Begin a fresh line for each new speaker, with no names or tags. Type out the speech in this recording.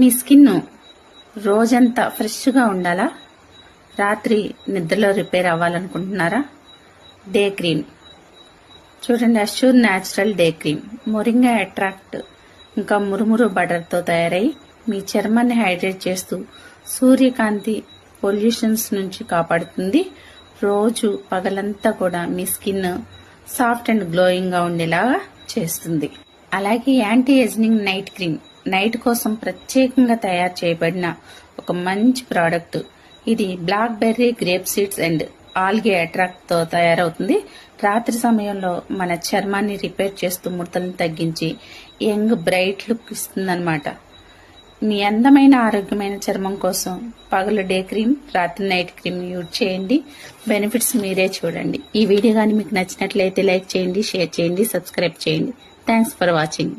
మీ skin రోజంతా ఫ్రెష్గా ఉండాలా? రాత్రి నిద్రలో రిపేర్ అవ్వాలనుకుంటున్నారా? డే క్రీమ్ చూడండి. Assure natural day cream moringa extract ఇంకా మురుమురు బటర్తో తయారై మీ చర్మాన్ని హైడ్రేట్ చేస్తూ సూర్యకాంతి పొల్యూషన్స్ నుంచి కాపాడుతుంది. రోజు పగలంతా కూడా మీ స్కిన్ సాఫ్ట్ అండ్ గ్లోయింగ్ గా ఉండేలాగా చేస్తుంది. అలాగే anti ageing night cream night కోసం ప్రత్యేకంగా తయారు చేయబడిన ఒక మంచి ప్రోడక్ట్. ఇది blackberry, grape seeds and algae extract తో తయారవుతుంది. రాత్రి సమయంలో మన చర్మాన్ని రిపేర్ చేస్తూ ముడతలను తగ్గించి యంగ్ బ్రైట్ లుక్ ఇస్తుందన్నమాట. మీ అందమైన ఆరోగ్యమైన చర్మం కోసం పగలు డే క్రీమ్, రాత్రి నైట్ క్రీమ్ యూజ్ చేయండి. బెనిఫిట్స్ మీరే చూడండి. ఈ వీడియో కానీ మీకు నచ్చినట్లయితే లైక్ చేయండి, షేర్ చేయండి, సబ్స్క్రైబ్ చేయండి. Thanks for watching.